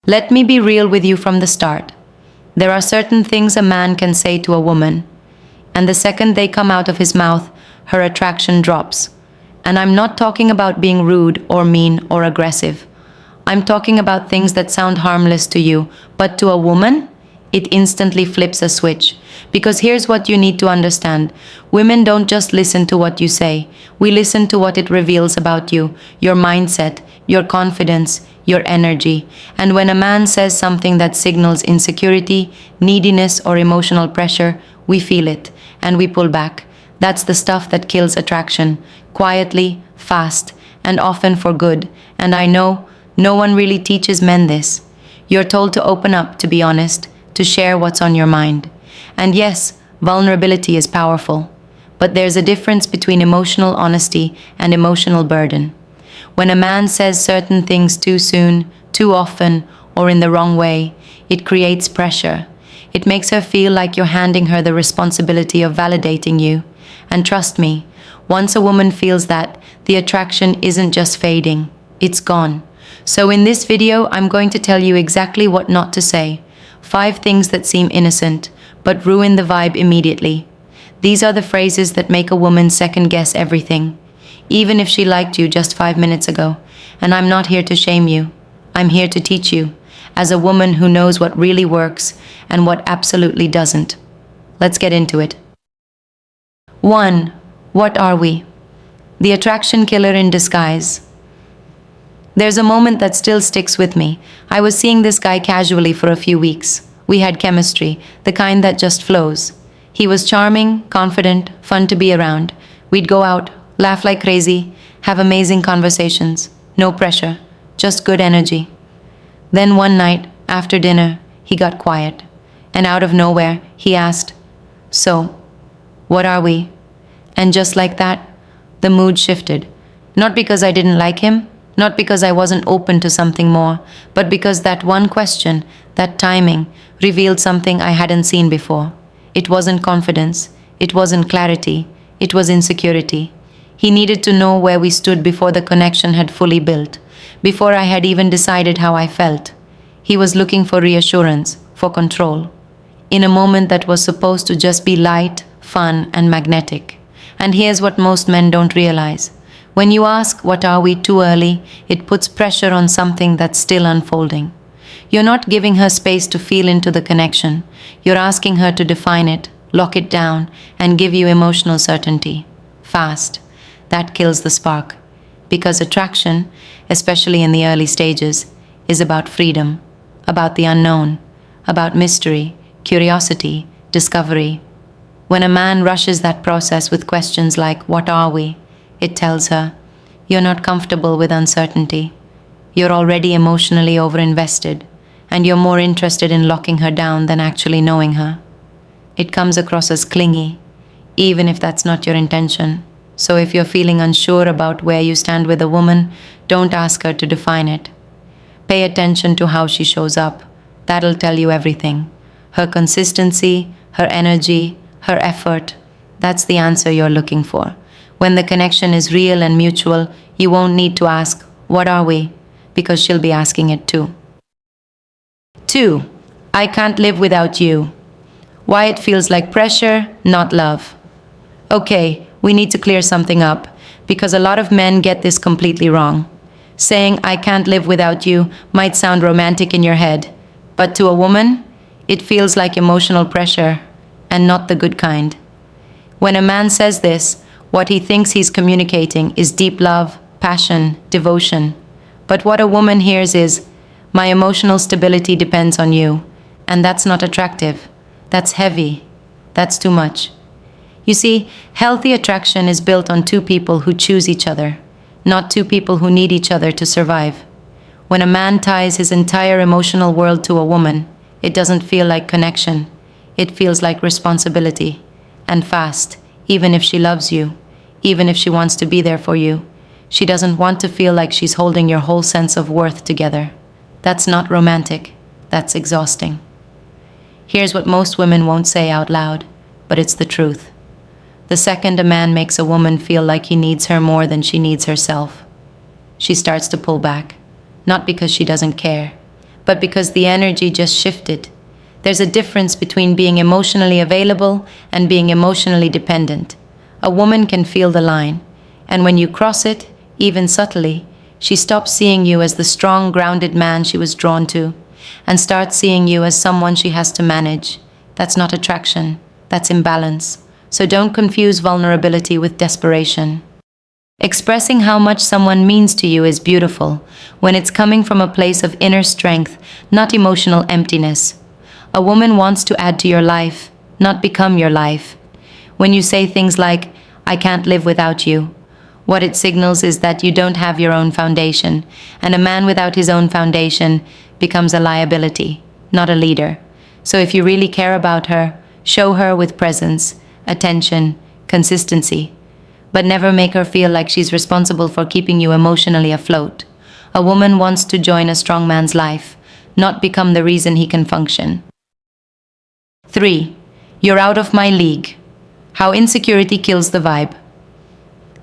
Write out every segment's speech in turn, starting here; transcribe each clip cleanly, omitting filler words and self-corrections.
Let me be real with you from the start. There are certain things a man can say to a woman, and the second they come out of his mouth, her attraction drops. And I'm not talking about being rude or mean or aggressive. I'm talking about things that sound harmless to you, but to a woman, it instantly flips a switch. Because here's what you need to understand. Women don't just listen to what you say. We listen to what it reveals about you, your mindset, your confidence, your energy. And when a man says something that signals insecurity, neediness, or emotional pressure, we feel it and we pull back. That's the stuff that kills attraction, quietly, fast, and often for good. And I know no one really teaches men this. You're told to open up, to be honest, to share what's on your mind. And yes, vulnerability is powerful, but there's a difference between emotional honesty and emotional burden. When a man says certain things too soon, too often, or in the wrong way, it creates pressure. It makes her feel like you're handing her the responsibility of validating you. And trust me, once a woman feels that, the attraction isn't just fading, it's gone. So in this video, I'm going to tell you exactly what not to say. 5 things that seem innocent, but ruin the vibe immediately. These are the phrases that make a woman second-guess everything, even if she liked you just 5 minutes ago. And I'm not here to shame you. I'm here to teach you, as a woman who knows what really works and what absolutely doesn't. Let's get into it. 1. What are we? The attraction killer in disguise. There's a moment that still sticks with me. I was seeing this guy casually for a few weeks. We had chemistry, the kind that just flows. He was charming, confident, fun to be around. We'd go out, laugh like crazy, have amazing conversations. No pressure, just good energy. Then one night, after dinner, he got quiet. And out of nowhere, he asked, "So, what are we?" And just like that, the mood shifted. Not because I didn't like him, not because I wasn't open to something more, but because that one question, that timing, revealed something I hadn't seen before. It wasn't confidence, it wasn't clarity, it was insecurity. He needed to know where we stood before the connection had fully built, before I had even decided how I felt. He was looking for reassurance, for control, in a moment that was supposed to just be light, fun, and magnetic. And here's what most men don't realize. When you ask, "What are we?" too early, it puts pressure on something that's still unfolding. You're not giving her space to feel into the connection. You're asking her to define it, lock it down, and give you emotional certainty. Fast. That kills the spark. Because attraction, especially in the early stages, is about freedom, about the unknown, about mystery, curiosity, discovery. When a man rushes that process with questions like, "What are we?" it tells her, you're not comfortable with uncertainty. You're already emotionally overinvested, and you're more interested in locking her down than actually knowing her. It comes across as clingy, even if that's not your intention. So if you're feeling unsure about where you stand with a woman, don't ask her to define it. Pay attention to how she shows up. That'll tell you everything. Her consistency, her energy, her effort, that's the answer you're looking for. When the connection is real and mutual, you won't need to ask, "What are we?" because she'll be asking it too. 2. I can't live without you. Why it feels like pressure, not love. Okay, we need to clear something up, because a lot of men get this completely wrong. Saying, "I can't live without you," might sound romantic in your head, but to a woman, it feels like emotional pressure, and not the good kind. When a man says this, what he thinks he's communicating is deep love, passion, devotion. But what a woman hears is, "My emotional stability depends on you." And that's not attractive. That's heavy. That's too much. You see, healthy attraction is built on 2 people who choose each other, not 2 people who need each other to survive. When a man ties his entire emotional world to a woman, it doesn't feel like connection. It feels like responsibility. And fast. Even if she loves you, even if she wants to be there for you, she doesn't want to feel like she's holding your whole sense of worth together. That's not romantic. That's exhausting. Here's what most women won't say out loud, but it's the truth. The second a man makes a woman feel like he needs her more than she needs herself, she starts to pull back, not because she doesn't care, but because the energy just shifted. There's a difference between being emotionally available and being emotionally dependent. A woman can feel the line, and when you cross it, even subtly, she stops seeing you as the strong, grounded man she was drawn to, and starts seeing you as someone she has to manage. That's not attraction, that's imbalance. So don't confuse vulnerability with desperation. Expressing how much someone means to you is beautiful when it's coming from a place of inner strength, not emotional emptiness. A woman wants to add to your life, not become your life. When you say things like, "I can't live without you," what it signals is that you don't have your own foundation, and a man without his own foundation becomes a liability, not a leader. So if you really care about her, show her with presence, attention, consistency. But never make her feel like she's responsible for keeping you emotionally afloat. A woman wants to join a strong man's life, not become the reason he can function. 3. You're out of my league. How insecurity kills the vibe.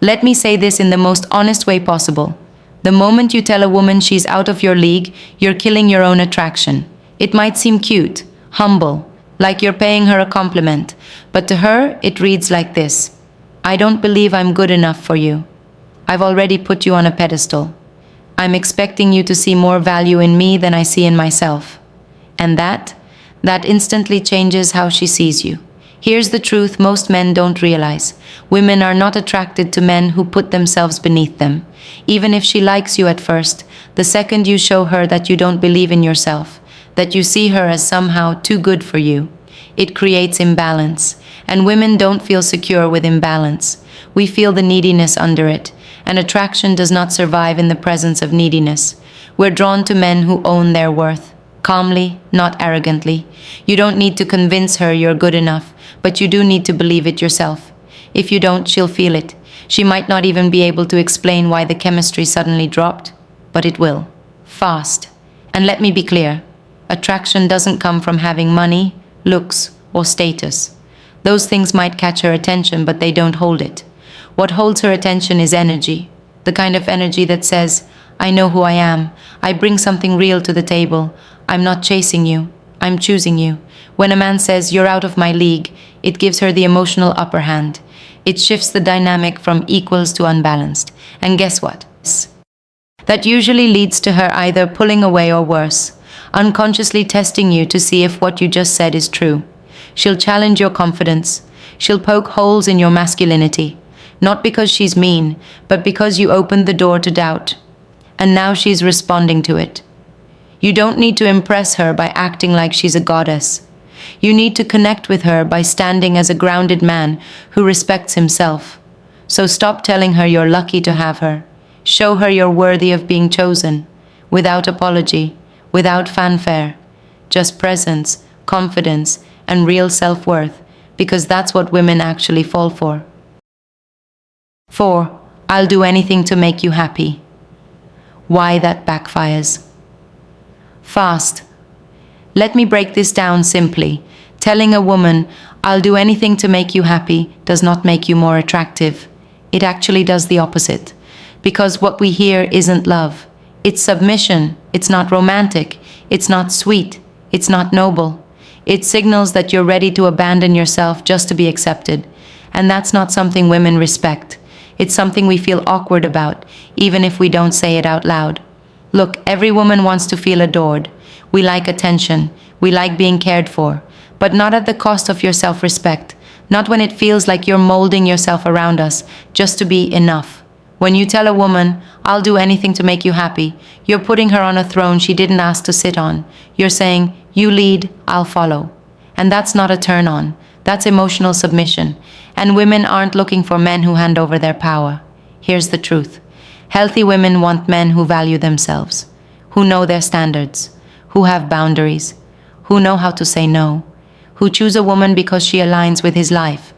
Let me say this in the most honest way possible. The moment you tell a woman she's out of your league, you're killing your own attraction. It might seem cute, humble, like you're paying her a compliment, but to her, it reads like this: "I don't believe I'm good enough for you. I've already put you on a pedestal. I'm expecting you to see more value in me than I see in myself." And that instantly changes how she sees you. Here's the truth most men don't realize. Women are not attracted to men who put themselves beneath them. Even if she likes you at first, the second you show her that you don't believe in yourself, that you see her as somehow too good for you, it creates imbalance. And women don't feel secure with imbalance. We feel the neediness under it, and attraction does not survive in the presence of neediness. We're drawn to men who own their worth, calmly, not arrogantly. You don't need to convince her you're good enough, but you do need to believe it yourself. If you don't, she'll feel it. She might not even be able to explain why the chemistry suddenly dropped, but it will. Fast. And let me be clear, attraction doesn't come from having money, looks, or status. Those things might catch her attention, but they don't hold it. What holds her attention is energy. The kind of energy that says, "I know who I am. I bring something real to the table. I'm not chasing you. I'm choosing you." When a man says, "You're out of my league," it gives her the emotional upper hand. It shifts the dynamic from equals to unbalanced. And guess what? That usually leads to her either pulling away or worse, unconsciously testing you to see if what you just said is true. She'll challenge your confidence. She'll poke holes in your masculinity. Not because she's mean, but because you opened the door to doubt. And now she's responding to it. You don't need to impress her by acting like she's a goddess. You need to connect with her by standing as a grounded man who respects himself. So stop telling her you're lucky to have her. Show her you're worthy of being chosen, without apology, without fanfare. Just presence, confidence, and real self-worth, because that's what women actually fall for. 4. I'll do anything to make you happy. Why that backfires. Fast. Let me break this down simply. Telling a woman, "I'll do anything to make you happy," does not make you more attractive. It actually does the opposite. Because what we hear isn't love. It's submission. It's not romantic. It's not sweet. It's not noble. It signals that you're ready to abandon yourself just to be accepted. And that's not something women respect. It's something we feel awkward about, even if we don't say it out loud. Look, every woman wants to feel adored. We like attention. We like being cared for. But not at the cost of your self-respect. Not when it feels like you're molding yourself around us just to be enough. When you tell a woman, "I'll do anything to make you happy," you're putting her on a throne she didn't ask to sit on. You're saying, "You lead, I'll follow." And that's not a turn on. That's emotional submission. And women aren't looking for men who hand over their power. Here's the truth. Healthy women want men who value themselves, who know their standards, who have boundaries, who know how to say no, who choose a woman because she aligns with his life,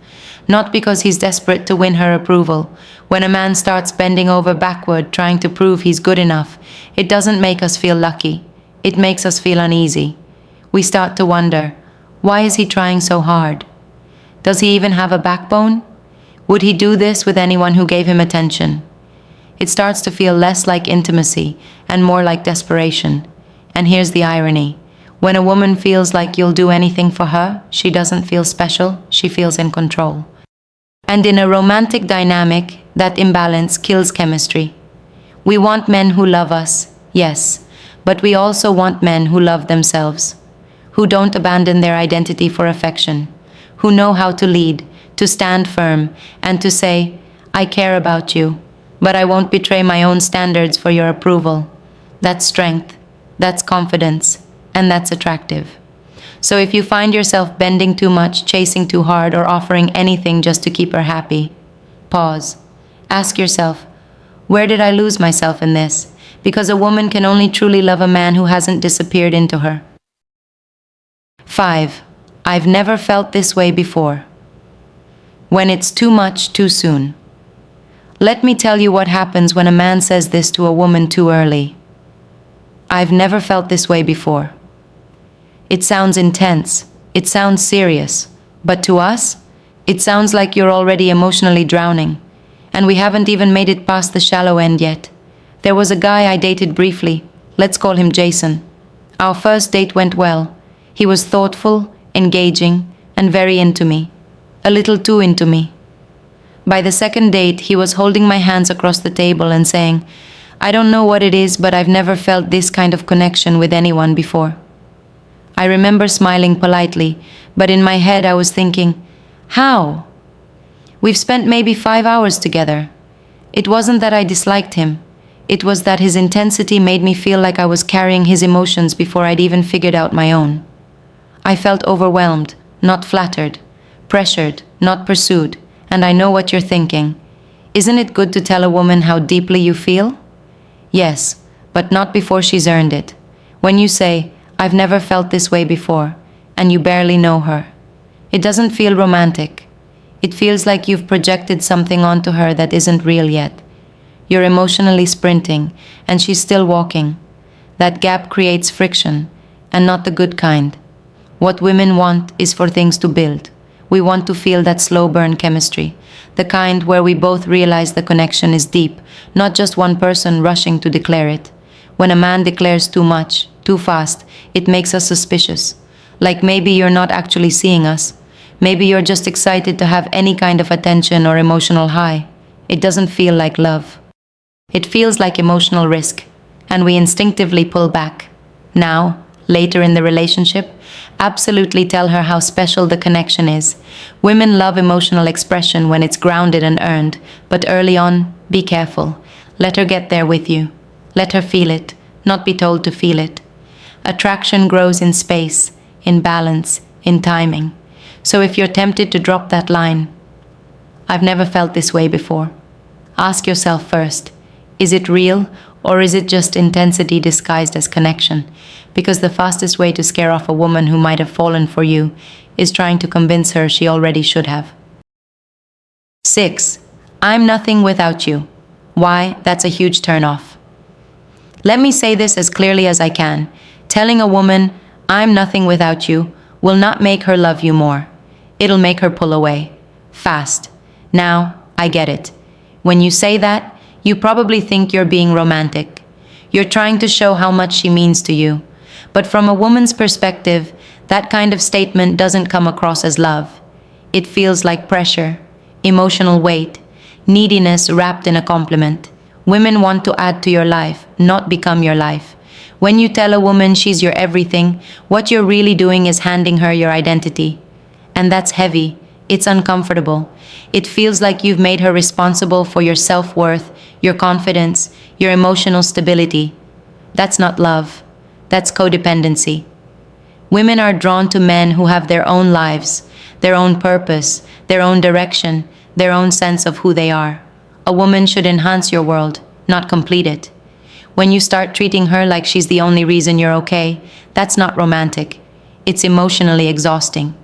not because he's desperate to win her approval. When a man starts bending over backward trying to prove he's good enough, it doesn't make us feel lucky. It makes us feel uneasy. We start to wonder, why is he trying so hard? Does he even have a backbone? Would he do this with anyone who gave him attention? It starts to feel less like intimacy and more like desperation. And here's the irony. When a woman feels like you'll do anything for her, she doesn't feel special, she feels in control. And in a romantic dynamic, that imbalance kills chemistry. We want men who love us, yes, but we also want men who love themselves, who don't abandon their identity for affection, who know how to lead, to stand firm, and to say, I care about you, but I won't betray my own standards for your approval. That's strength, that's confidence, and that's attractive. So if you find yourself bending too much, chasing too hard, or offering anything just to keep her happy, pause. Ask yourself, where did I lose myself in this? Because a woman can only truly love a man who hasn't disappeared into her. 5. I've never felt this way before. When it's too much, too soon. Let me tell you what happens when a man says this to a woman too early. I've never felt this way before. It sounds intense, it sounds serious, but to us, it sounds like you're already emotionally drowning, and we haven't even made it past the shallow end yet. There was a guy I dated briefly, let's call him Jason. Our first date went well. He was thoughtful, engaging, and very into me. A little too into me. By the second date, he was holding my hands across the table and saying, I don't know what it is, but I've never felt this kind of connection with anyone before. I remember smiling politely, but in my head I was thinking, how? We've spent maybe 5 hours together. It wasn't that I disliked him. It was that his intensity made me feel like I was carrying his emotions before I'd even figured out my own. I felt overwhelmed, not flattered, pressured, not pursued, and I know what you're thinking. Isn't it good to tell a woman how deeply you feel? Yes, but not before she's earned it. When you say, I've never felt this way before, and you barely know her, it doesn't feel romantic. It feels like you've projected something onto her that isn't real yet. You're emotionally sprinting, and she's still walking. That gap creates friction, and not the good kind. What women want is for things to build. We want to feel that slow burn chemistry, the kind where we both realize the connection is deep, not just one person rushing to declare it. When a man declares too much, too fast, it makes us suspicious. Like maybe you're not actually seeing us. Maybe you're just excited to have any kind of attention or emotional high. It doesn't feel like love. It feels like emotional risk, and we instinctively pull back. Now, later in the relationship, absolutely tell her how special the connection is. Women love emotional expression when it's grounded and earned, but early on, be careful. Let her get there with you. Let her feel it, not be told to feel it. Attraction grows in space, in balance, in timing. So if you're tempted to drop that line, I've never felt this way before, ask yourself first, is it real or is it just intensity disguised as connection? Because the fastest way to scare off a woman who might have fallen for you is trying to convince her she already should have. 6. I'm nothing without you. Why? That's a huge turnoff. Let me say this as clearly as I can. Telling a woman, I'm nothing without you, will not make her love you more. It'll make her pull away. Fast. Now, I get it. When you say that, you probably think you're being romantic. You're trying to show how much she means to you. But from a woman's perspective, that kind of statement doesn't come across as love. It feels like pressure, emotional weight, neediness wrapped in a compliment. Women want to add to your life, not become your life. When you tell a woman she's your everything, what you're really doing is handing her your identity. And that's heavy. It's uncomfortable. It feels like you've made her responsible for your self-worth, your confidence, your emotional stability. That's not love. That's codependency. Women are drawn to men who have their own lives, their own purpose, their own direction, their own sense of who they are. A woman should enhance your world, not complete it. When you start treating her like she's the only reason you're okay, that's not romantic. It's emotionally exhausting.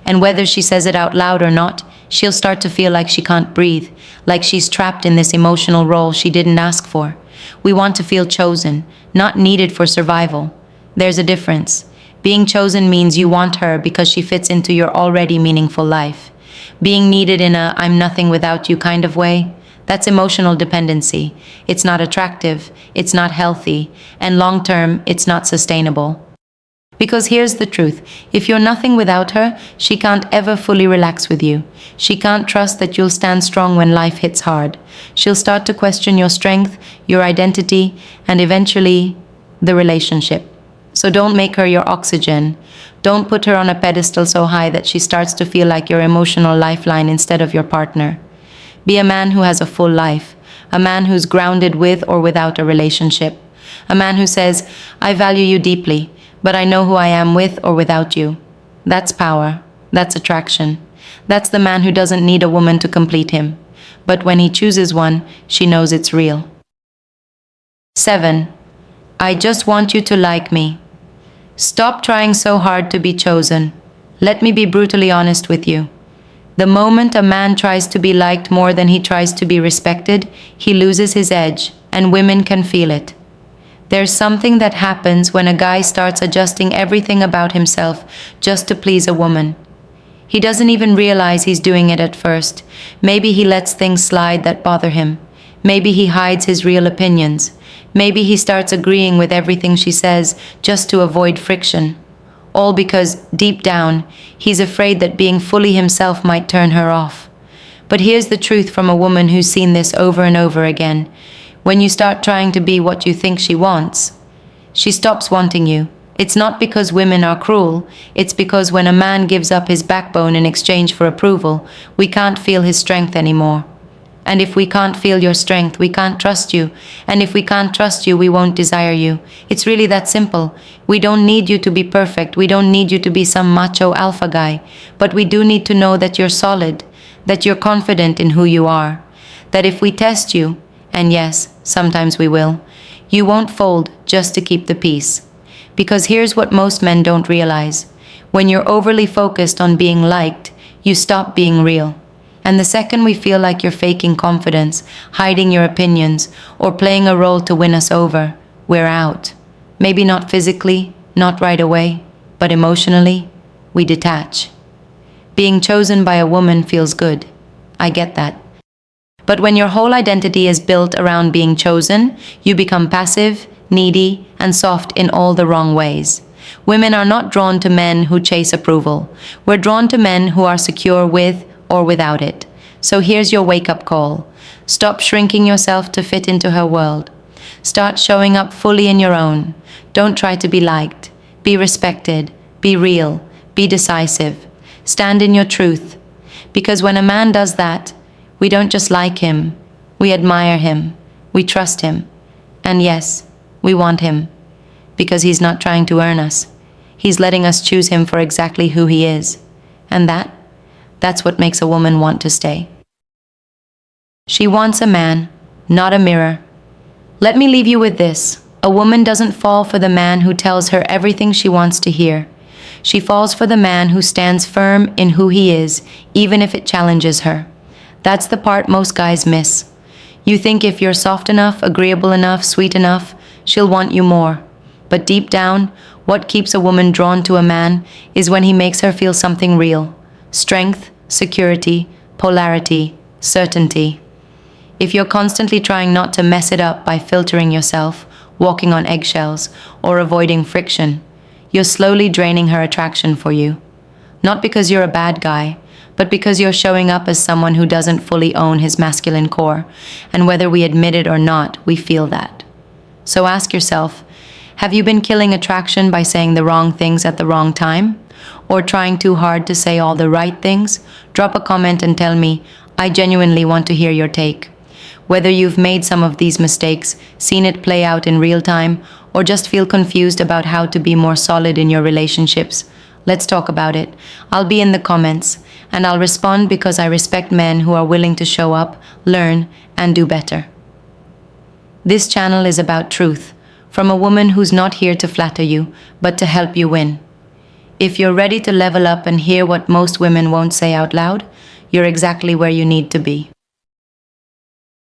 And whether she says it out loud or not, she'll start to feel like she can't breathe, like she's trapped in this emotional role she didn't ask for. We want to feel chosen, not needed for survival. There's a difference. Being chosen means you want her because she fits into your already meaningful life. Being needed in a I'm nothing without you kind of way, That's emotional dependency. It's not attractive, it's not healthy, and long term, it's not sustainable. Because here's the truth, if you're nothing without her, she can't ever fully relax with you. She can't trust that you'll stand strong when life hits hard. She'll start to question your strength, your identity, and eventually, the relationship. So don't make her your oxygen. Don't put her on a pedestal so high that she starts to feel like your emotional lifeline instead of your partner. Be a man who has a full life, a man who's grounded with or without a relationship, a man who says, I value you deeply, but I know who I am with or without you. That's power. That's attraction. That's the man who doesn't need a woman to complete him. But when he chooses one, she knows it's real. 7. I just want you to like me. Stop trying so hard to be chosen. Let me be brutally honest with you. The moment a man tries to be liked more than he tries to be respected, he loses his edge, and women can feel it. There's something that happens when a guy starts adjusting everything about himself just to please a woman. He doesn't even realize he's doing it at first. Maybe he lets things slide that bother him. Maybe he hides his real opinions. Maybe he starts agreeing with everything she says just to avoid friction. All because, deep down, he's afraid that being fully himself might turn her off. But here's the truth from a woman who's seen this over and over again. When you start trying to be what you think she wants, she stops wanting you. It's not because women are cruel, it's because when a man gives up his backbone in exchange for approval, we can't feel his strength anymore. And if we can't feel your strength, we can't trust you. And if we can't trust you, we won't desire you. It's really that simple. We don't need you to be perfect. We don't need you to be some macho alpha guy. But we do need to know that you're solid, that you're confident in who you are. That if we test you, and yes, sometimes we will, you won't fold just to keep the peace. Because here's what most men don't realize. When you're overly focused on being liked, you stop being real. And the second we feel like you're faking confidence, hiding your opinions, or playing a role to win us over, we're out. Maybe not physically, not right away, but emotionally, we detach. Being chosen by a woman feels good. I get that. But when your whole identity is built around being chosen, you become passive, needy, and soft in all the wrong ways. Women are not drawn to men who chase approval. We're drawn to men who are secure with or without it. So here's your wake-up call. Stop shrinking yourself to fit into her world. Start showing up fully in your own. Don't try to be liked. Be respected. Be real. Be decisive. Stand in your truth. Because when a man does that, we don't just like him, we admire him, we trust him. And yes, we want him. Because he's not trying to earn us. He's letting us choose him for exactly who he is. And that's what makes a woman want to stay. She wants a man, not a mirror. Let me leave you with this. A woman doesn't fall for the man who tells her everything she wants to hear. She falls for the man who stands firm in who he is, even if it challenges her. That's the part most guys miss. You think if you're soft enough, agreeable enough, sweet enough, she'll want you more. But deep down, what keeps a woman drawn to a man is when he makes her feel something real. Strength, security, polarity, certainty. If you're constantly trying not to mess it up by filtering yourself, walking on eggshells, or avoiding friction, you're slowly draining her attraction for you. Not because you're a bad guy, but because you're showing up as someone who doesn't fully own his masculine core, and whether we admit it or not, we feel that. So ask yourself, have you been killing attraction by saying the wrong things at the wrong time? Or trying too hard to say all the right things? Drop a comment and tell me. I genuinely want to hear your take. Whether you've made some of these mistakes, seen it play out in real time, or just feel confused about how to be more solid in your relationships, let's talk about it. I'll be in the comments, and I'll respond because I respect men who are willing to show up, learn, and do better. This channel is about truth, from a woman who's not here to flatter you, but to help you win. If you're ready to level up and hear what most women won't say out loud, you're exactly where you need to be.